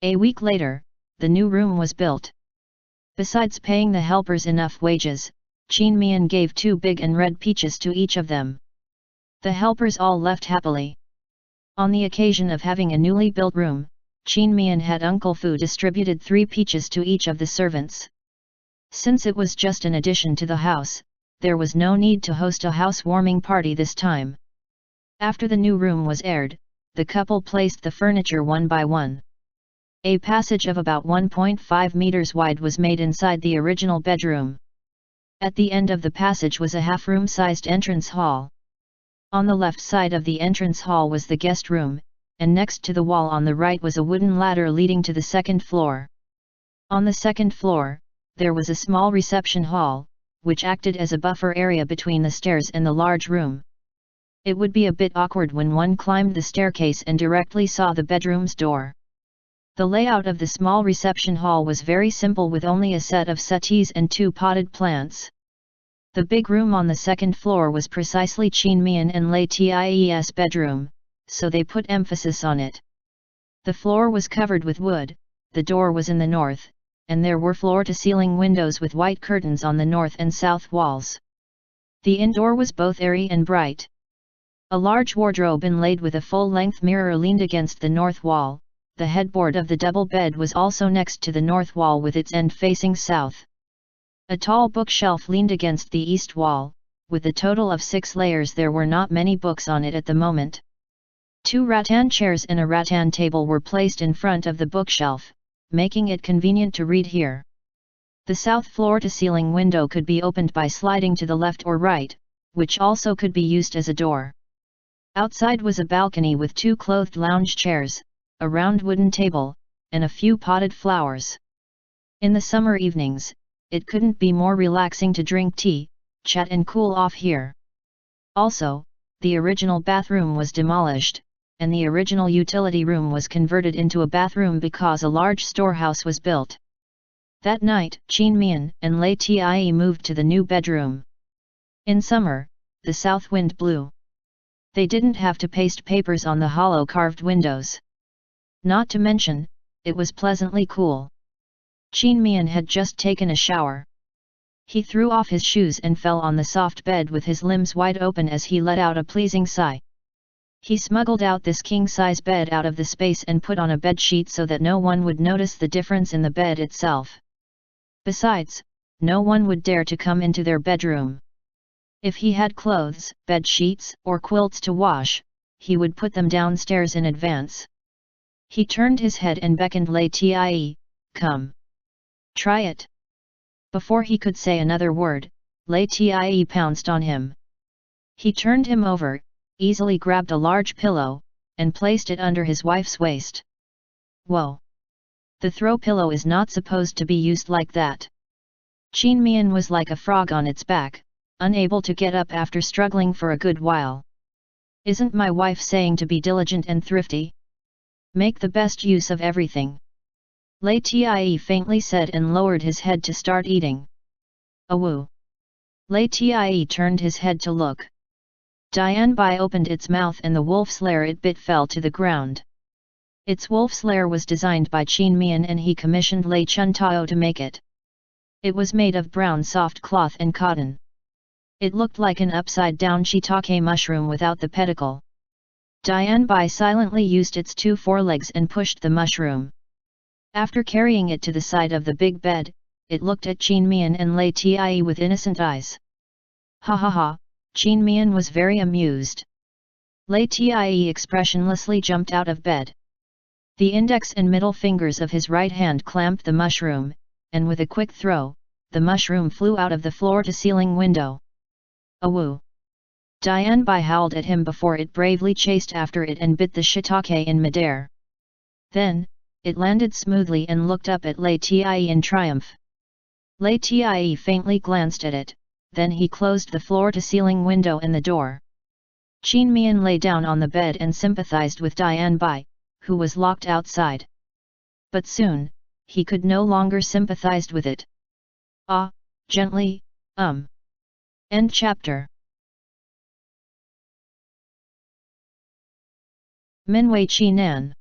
A week later, the new room was built. Besides paying the helpers enough wages, Mian gave 2 big and red peaches to each of them. The helpers all left happily. On the occasion of having a newly built room, Mian had Uncle Fu distributed 3 peaches to each of the servants. Since it was just an addition to the house, there was no need to host a housewarming party this time. After the new room was aired, the couple placed the furniture one by one. A passage of about 1.5 meters wide was made inside the original bedroom. At the end of the passage was a half-room-sized entrance hall. On the left side of the entrance hall was the guest room, and next to the wall on the right was a wooden ladder leading to the second floor. On the second floor, there was a small reception hall, which acted as a buffer area between the stairs and the large room. It would be a bit awkward when one climbed the staircase and directly saw the bedroom's door. The layout of the small reception hall was very simple, with only a set of settees and 2 potted plants. The big room on the second floor was precisely Mian and LIAN's bedroom, so they put emphasis on it. The floor was covered with wood, the door was in the north, and there were floor-to-ceiling windows with white curtains on the north and south walls. The indoor was both airy and bright. A large wardrobe inlaid with a full-length mirror leaned against the north wall. The headboard of the double bed was also next to the north wall with its end facing south. A tall bookshelf leaned against the east wall. With a total of 6 layers, there were not many books on it at the moment. 2 rattan chairs and a rattan table were placed in front of the bookshelf, making it convenient to read here. The south floor-to-ceiling window could be opened by sliding to the left or right, which also could be used as a door. Outside was a balcony with 2 clothed lounge chairs, a round wooden table, and a few potted flowers. In the summer evenings, it couldn't be more relaxing to drink tea, chat and cool off here. Also, the original bathroom was demolished, and the original utility room was converted into a bathroom because a large storehouse was built. That night, Mian and LIAN moved to the new bedroom. In summer, the south wind blew. They didn't have to paste papers on the hollow carved windows. Not to mention, it was pleasantly cool. Mian had just taken a shower. He threw off his shoes and fell on the soft bed with his limbs wide open as he let out a pleasing sigh. He smuggled out this king-size bed out of the space and put on a bed sheet so that no one would notice the difference in the bed itself. Besides, no one would dare to come into their bedroom. If he had clothes, bed sheets, or quilts to wash, he would put them downstairs in advance. He turned his head and beckoned LIAN, "Come. Try it." Before he could say another word, LIAN pounced on him. He turned him over, easily grabbed a large pillow, and placed it under his wife's waist. Whoa! The throw pillow is not supposed to be used like that. Mian was like a frog on its back, unable to get up after struggling for a good while. "Isn't my wife saying to be diligent and thrifty? Make the best use of everything," LIAN faintly said and lowered his head to start eating. "Awoo!" LIAN turned his head to look. Dianbai opened its mouth and the wolf's lair it bit fell to the ground. Its wolf's lair was designed by Mian and he commissioned Lei Chuntao to make it. It was made of brown soft cloth and cotton. It looked like an upside-down shiitake mushroom without the pedicle. Dianbai silently used its 2 forelegs and pushed the mushroom. After carrying it to the side of the big bed, it looked at Mian and LIAN with innocent eyes. Ha ha ha, Mian was very amused. LIAN expressionlessly jumped out of bed. The index and middle fingers of his right hand clamped the mushroom, and with a quick throw, the mushroom flew out of the floor-to-ceiling window. "Awoo!" Dianbai howled at him before it bravely chased after it and bit the shiitake in midair. Then, it landed smoothly and looked up at LIAN in triumph. LIAN faintly glanced at it, then he closed the floor-to-ceiling window and the door. Mian lay down on the bed and sympathized with Dianbai, who was locked outside. But soon, he could no longer sympathize with it. Gently, End chapter. Minwei Qi Nan.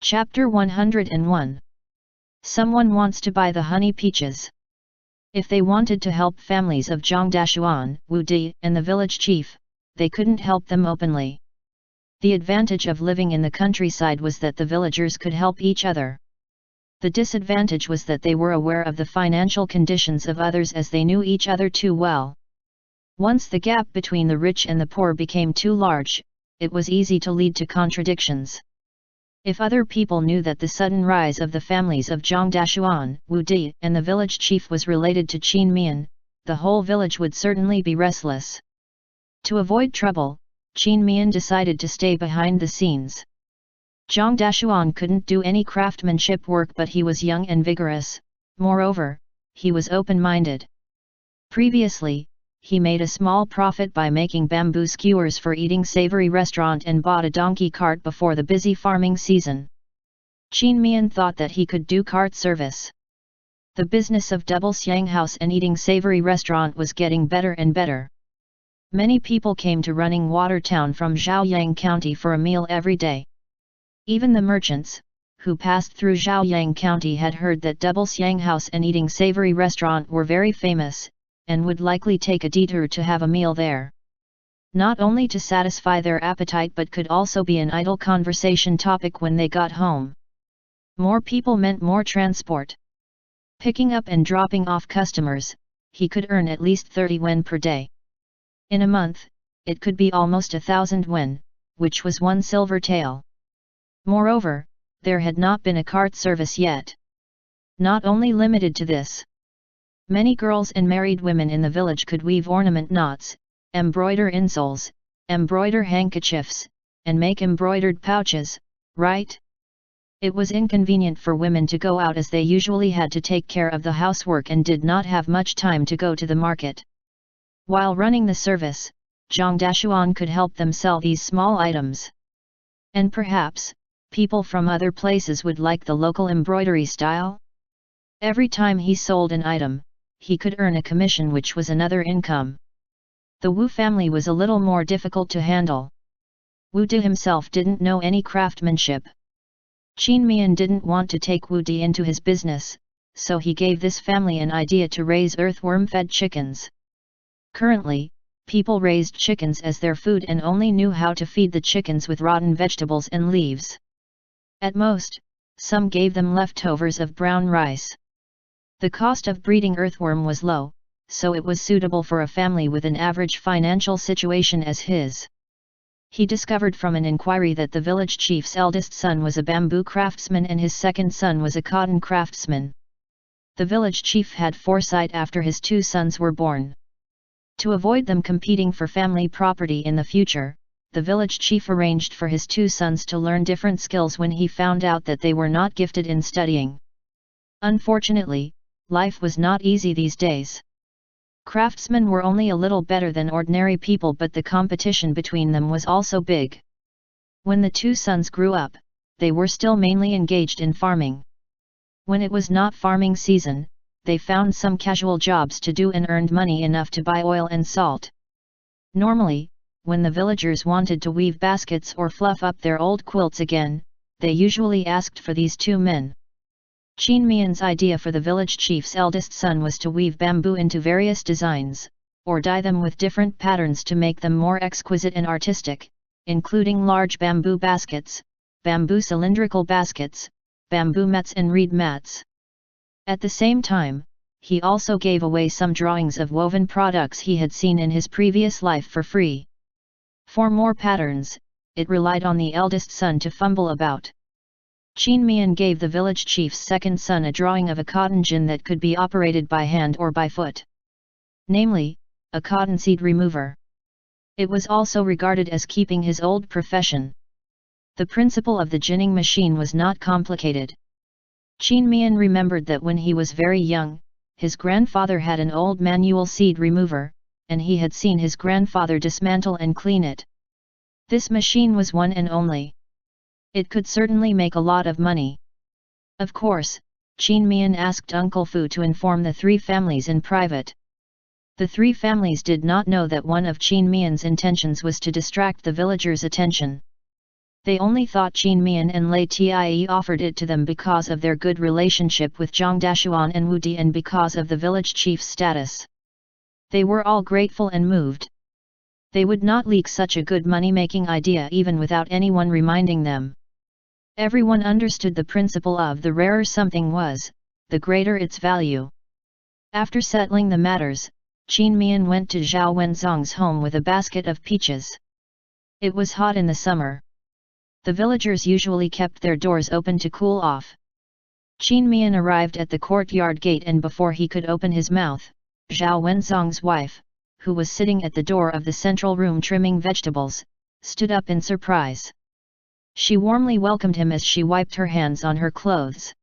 Chapter 101. Someone wants to buy the honey peaches. If they wanted to help families of Zhangdashuan, Wu Di, and the village chief, they couldn't help them openly. The advantage of living in the countryside was that the villagers could help each other. The disadvantage was that they were aware of the financial conditions of others as they knew each other too well. Once the gap between the rich and the poor became too large, it was easy to lead to contradictions. If other people knew that the sudden rise of the families of Zhangdashuan, Wu Di, and the village chief was related to Mian, the whole village would certainly be restless. To avoid trouble, Mian decided to stay behind the scenes. Zhangdashuan couldn't do any craftsmanship work, but he was young and vigorous. Moreover, he was open-minded. Previously, he made a small profit by making bamboo skewers for eating savory restaurant and bought a donkey cart before the busy farming season. Mian thought that he could do cart service. The business of double siang house and eating savory restaurant was getting better and better. Many people came to Running Water Town from Zhaoyang County for a meal every day. Even the merchants, who passed through Zhaoyang County, had heard that double siang house and eating savory restaurant were very famous, and would likely take a detour to have a meal there. Not only to satisfy their appetite but could also be an idle conversation topic when they got home. More people meant more transport. Picking up and dropping off customers, he could earn at least 30 yuan per day. In a month, it could be almost 1,000 yuan, which was 1 silver tael. Moreover, there had not been a cart service yet. Not only limited to this. Many girls and married women in the village could weave ornament knots, embroider insoles, embroider handkerchiefs, and make embroidered pouches, right? It was inconvenient for women to go out as they usually had to take care of the housework and did not have much time to go to the market. While running the service, Zhang Dashuan could help them sell these small items. And perhaps, people from other places would like the local embroidery style? Every time he sold an item, he could earn a commission, which was another income. The Wu family was a little more difficult to handle. Wu Di himself didn't know any craftsmanship. Qin Mian didn't want to take Wu Di into his business, so he gave this family an idea to raise earthworm-fed chickens. Currently, people raised chickens as their food and only knew how to feed the chickens with rotten vegetables and leaves. At most, some gave them leftovers of brown rice. The cost of breeding earthworm was low, so it was suitable for a family with an average financial situation as his. He discovered from an inquiry that the village chief's eldest son was a bamboo craftsman and his second son was a cotton craftsman. The village chief had foresight after his 2 sons were born. To avoid them competing for family property in the future, the village chief arranged for his 2 sons to learn different skills when he found out that they were not gifted in studying. Unfortunately, life was not easy these days. Craftsmen were only a little better than ordinary people, but the competition between them was also big. When the 2 sons grew up, they were still mainly engaged in farming. When it was not farming season, they found some casual jobs to do and earned money enough to buy oil and salt. Normally, when the villagers wanted to weave baskets or fluff up their old quilts again, they usually asked for these 2 men. Qin Mian's idea for the village chief's eldest son was to weave bamboo into various designs, or dye them with different patterns to make them more exquisite and artistic, including large bamboo baskets, bamboo cylindrical baskets, bamboo mats and reed mats. At the same time, he also gave away some drawings of woven products he had seen in his previous life for free. For more patterns, it relied on the eldest son to fumble about. Qin Mian gave the village chief's second son a drawing of a cotton gin that could be operated by hand or by foot. Namely, a cottonseed remover. It was also regarded as keeping his old profession. The principle of the ginning machine was not complicated. Qin Mian remembered that when he was very young, his grandfather had an old manual seed remover, and he had seen his grandfather dismantle and clean it. This machine was one and only. It could certainly make a lot of money. Of course, Qin Mian asked Uncle Fu to inform the 3 families in private. The 3 families did not know that one of Qin Mian's intentions was to distract the villagers' attention. They only thought Qin Mian and Lei Tie offered it to them because of their good relationship with Zhang Dashuan and Wu Di and because of the village chief's status. They were all grateful and moved. They would not leak such a good money-making idea even without anyone reminding them. Everyone understood the principle of the rarer something was, the greater its value. After settling the matters, Qin Mian went to Zhao Wenzong's home with a basket of peaches. It was hot in the summer. The villagers usually kept their doors open to cool off. Qin Mian arrived at the courtyard gate, and before he could open his mouth, Zhao Wenzong's wife, who was sitting at the door of the central room trimming vegetables, stood up in surprise. She warmly welcomed him as she wiped her hands on her clothes.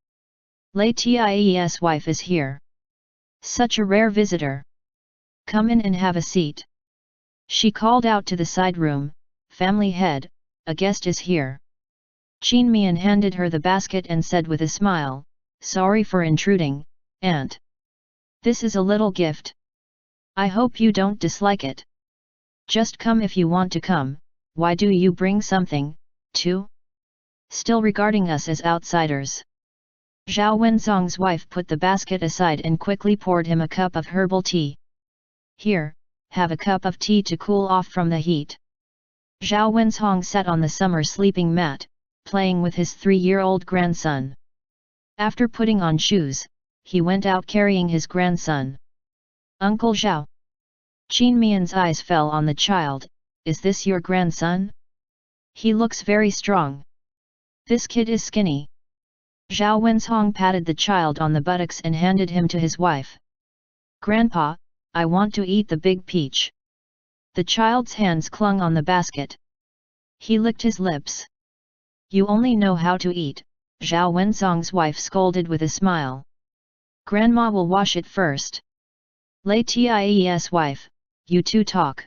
Lei Tie's wife is here. Such a rare visitor. Come in and have a seat. She called out to the side room, family head, a guest is here. Qin Mian handed her the basket and said with a smile, sorry for intruding, aunt. This is a little gift. I hope you don't dislike it. Just come if you want to come, why do you bring something, too? Still regarding us as outsiders. Zhao Wenzong's wife put the basket aside and quickly poured him a cup of herbal tea. Here, have a cup of tea to cool off from the heat. Zhao Wenzong sat on the summer sleeping mat, playing with his 3-year-old grandson. After putting on shoes, he went out carrying his grandson. Uncle Zhao. Qin Mian's eyes fell on the child. Is this your grandson? He looks very strong. This kid is skinny. Zhao Wenzhong patted the child on the buttocks and handed him to his wife. Grandpa, I want to eat the big peach. The child's hands clung on the basket. He licked his lips. You only know how to eat, Zhao Wenzhong's wife scolded with a smile. Grandma will wash it first. LIAN's wife, you two talk.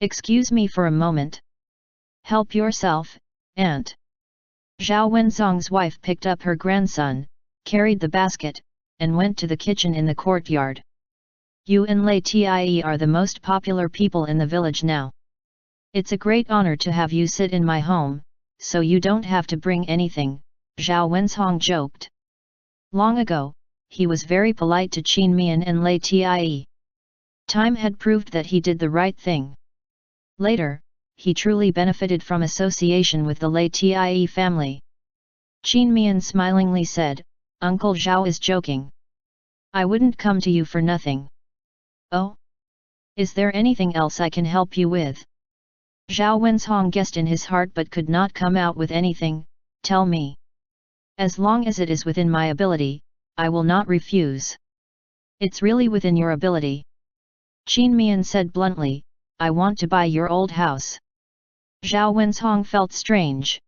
Excuse me for a moment. Help yourself, aunt. Zhao Wenzhong's wife picked up her grandson, carried the basket, and went to the kitchen in the courtyard. You and LIAN are the most popular people in the village now. It's a great honor to have you sit in my home, so you don't have to bring anything, Zhao Wenzhong joked. Long ago, he was very polite to Qin Mian and LIAN. Time had proved that he did the right thing. Later, he truly benefited from association with the LIAN family. Qin Mian smilingly said, Uncle Zhao is joking. I wouldn't come to you for nothing. Oh? Is there anything else I can help you with? Zhao Wenzhong guessed in his heart but could not come out with anything. Tell me. As long as it is within my ability, I will not refuse. It's really within your ability. Qin Mian said bluntly, I want to buy your old house. Zhao Wenzhong felt strange.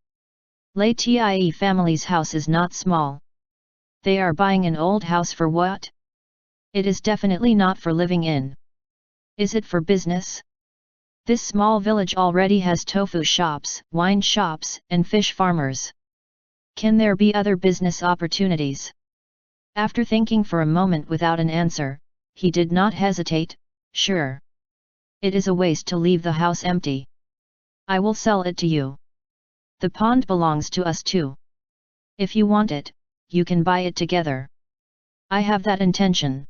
LIAN family's house is not small. They are buying an old house for what? It is definitely not for living in. Is it for business? This small village already has tofu shops, wine shops, and fish farmers. Can there be other business opportunities? After thinking for a moment without an answer, he did not hesitate. Sure. It is a waste to leave the house empty. I will sell it to you. The pond belongs to us too. If you want it, you can buy it together. I have that intention.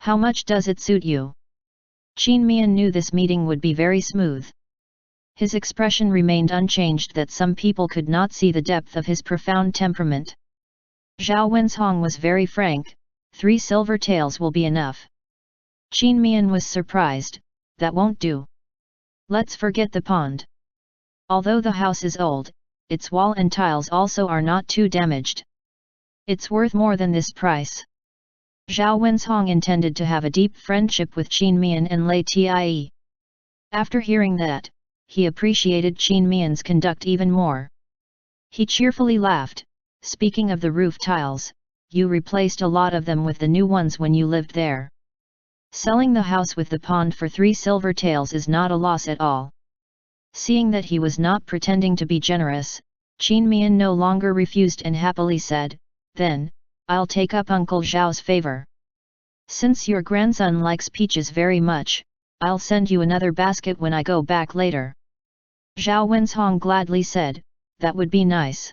How much does it suit you? Qin Mian knew this meeting would be very smooth. His expression remained unchanged that some people could not see the depth of his profound temperament. Zhao Wenzhong was very frank, 3 silver taels will be enough. Qin Mian was surprised, that won't do. Let's forget the pond. Although the house is old, its wall and tiles also are not too damaged. It's worth more than this price. Zhao Wenzhong intended to have a deep friendship with Qin Mian and LIAN. After hearing that, he appreciated Qin Mian's conduct even more. He cheerfully laughed, speaking of the roof tiles, you replaced a lot of them with the new ones when you lived there. Selling the house with the pond for 3 silver taels is not a loss at all. Seeing that he was not pretending to be generous, Qin Mian no longer refused and happily said, then, I'll take up Uncle Zhao's favor. Since your grandson likes peaches very much, I'll send you another basket when I go back later. Zhao Wenzhong gladly said, that would be nice.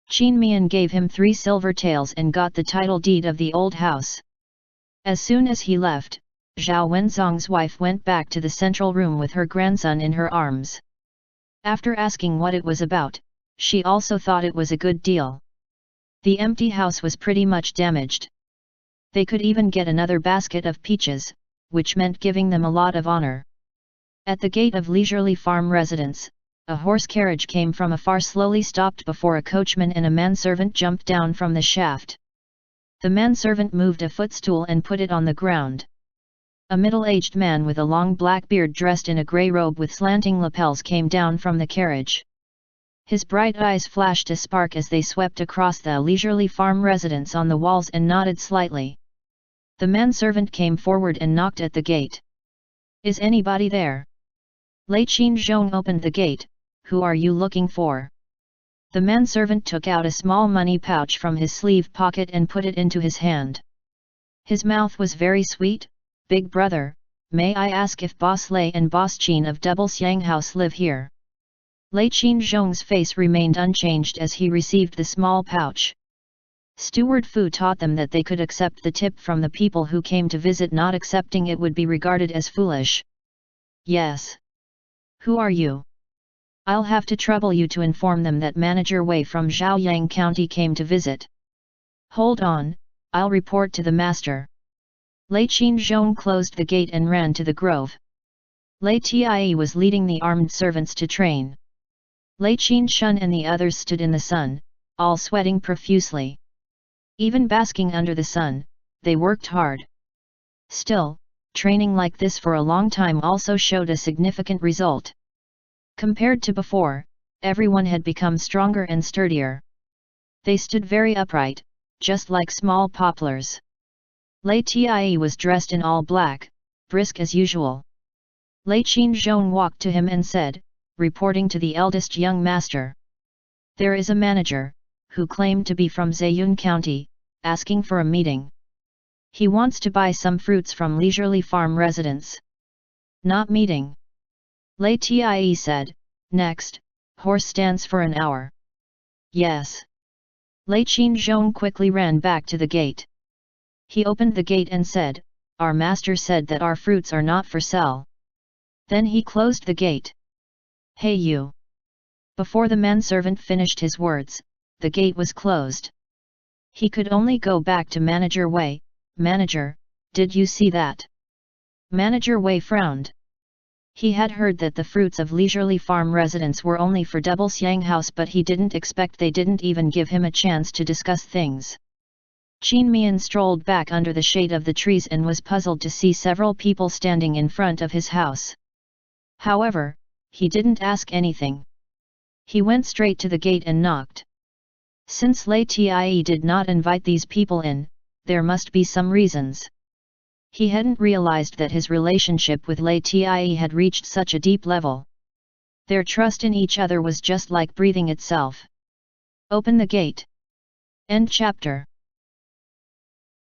Qin Mian gave him 3 silver taels and got the title deed of the old house. As soon as he left, Zhao Wenzhong's wife went back to the central room with her grandson in her arms. After asking what it was about, she also thought it was a good deal. The empty house was pretty much damaged. They could even get another basket of peaches, which meant giving them a lot of honor. At the gate of leisurely farm residence, a horse carriage came from afar, slowly stopped before a coachman and a manservant jumped down from the shaft. The manservant moved a footstool and put it on the ground. A middle-aged man with a long black beard dressed in a grey robe with slanting lapels came down from the carriage. His bright eyes flashed a spark as they swept across the leisurely farm residence on the walls and nodded slightly. The manservant came forward and knocked at the gate. Is anybody there? Lei Qinzhong opened the gate. Who are you looking for? The manservant took out a small money pouch from his sleeve pocket and put it into his hand. His mouth was very sweet. Big brother, may I ask if Boss Lei and Boss Qin of Double Xiang House live here? Lei Qinzhong's face remained unchanged as he received the small pouch. Steward Fu taught them that they could accept the tip from the people who came to visit, not accepting it would be regarded as foolish. Yes. Who are you? I'll have to trouble you to inform them that Manager Wei from Zhaoyang County came to visit. Hold on, I'll report to the master. Lei Qinzhong closed the gate and ran to the grove. Lei Tie was leading the armed servants to train. Lei Qinshun and the others stood in the sun, all sweating profusely. Even basking under the sun, they worked hard. Still, training like this for a long time also showed a significant result. Compared to before, everyone had become stronger and sturdier. They stood very upright, just like small poplars. Lei Tie was dressed in all black, brisk as usual. Lei Qinzhong walked to him and said, reporting to the eldest young master. There is a manager, who claimed to be from Zayun County, asking for a meeting. He wants to buy some fruits from leisurely farm residents. Not meeting. Lei Tie said, next, horse stands for an hour. Yes. Lei Qinzhong quickly ran back to the gate. He opened the gate and said, our master said that our fruits are not for sale. Then he closed the gate. Hey you! Before the manservant finished his words, the gate was closed. He could only go back to Manager Wei. Manager, did you see that? Manager Wei frowned. He had heard that the fruits of leisurely farm residents were only for Double Xiang House, but he didn't expect they didn't even give him a chance to discuss things. Qin Mian strolled back under the shade of the trees and was puzzled to see several people standing in front of his house. However, he didn't ask anything. He went straight to the gate and knocked. Since Lei Tie did not invite these people in, there must be some reasons. He hadn't realized that his relationship with Lei Tie had reached such a deep level. Their trust in each other was just like breathing itself. Open the gate. End chapter.